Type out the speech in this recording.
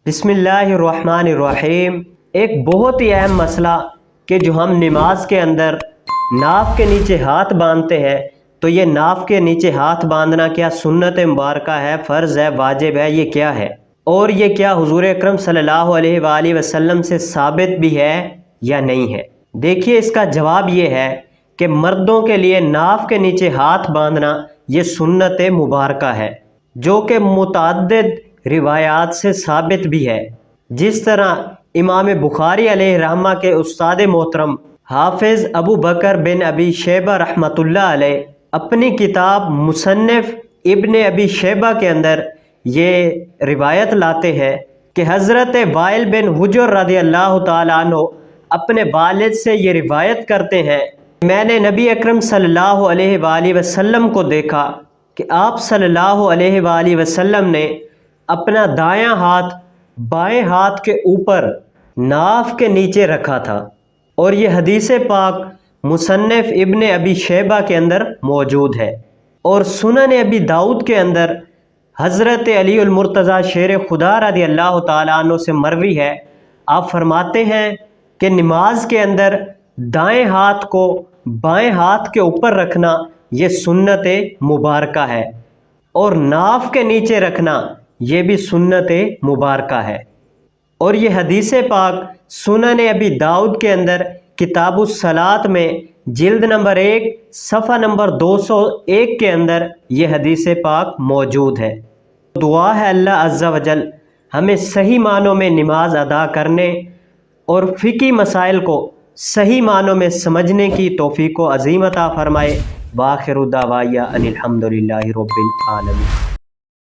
بسم اللہ الرحمن الرحیم۔ ایک بہت ہی اہم مسئلہ کہ جو ہم نماز کے اندر ناف کے نیچے ہاتھ باندھتے ہیں، تو یہ ناف کے نیچے ہاتھ باندھنا کیا سنت مبارکہ ہے، فرض ہے، واجب ہے، یہ کیا ہے؟ اور یہ کیا حضور اکرم صلی اللہ علیہ وآلہ وسلم سے ثابت بھی ہے یا نہیں ہے؟ دیکھیے، اس کا جواب یہ ہے کہ مردوں کے لیے ناف کے نیچے ہاتھ باندھنا یہ سنت مبارکہ ہے، جو کہ متعدد روایات سے ثابت بھی ہے۔ جس طرح امام بخاری علیہ رحمہ کے استاد محترم حافظ ابو بکر بن ابی شیبہ رحمۃ اللہ علیہ اپنی کتاب مصنف ابن ابی شیبہ کے اندر یہ روایت لاتے ہیں کہ حضرت وائل بن حجر رضی اللہ تعالیٰ عنہ اپنے والد سے یہ روایت کرتے ہیں، میں نے نبی اکرم صلی اللہ علیہ وآلہ وسلم کو دیکھا کہ آپ صلی اللہ علیہ وآلہ وسلم نے اپنا دایاں ہاتھ بائیں ہاتھ کے اوپر ناف کے نیچے رکھا تھا، اور یہ حدیث پاک مصنف ابن ابی شیبہ کے اندر موجود ہے۔ اور سنن ابی داؤد کے اندر حضرت علی المرتضیٰ شیر خدا رضی اللہ تعالیٰ عنہ سے مروی ہے، آپ فرماتے ہیں کہ نماز کے اندر دائیں ہاتھ کو بائیں ہاتھ کے اوپر رکھنا یہ سنت مبارکہ ہے، اور ناف کے نیچے رکھنا یہ بھی سنت مبارکہ ہے۔ اور یہ حدیث پاک سنن ابی داؤد کے اندر کتاب الصلاۃ میں جلد نمبر 1 صفحہ نمبر 201 کے اندر یہ حدیث پاک موجود ہے۔ دعا ہے اللہ عز و جل ہمیں صحیح معنوں میں نماز ادا کرنے اور فقہی مسائل کو صحیح معنوں میں سمجھنے کی توفیق و عظیم عطا فرمائے۔ وآخر دعوایا ان الحمد للہ رب العالمین۔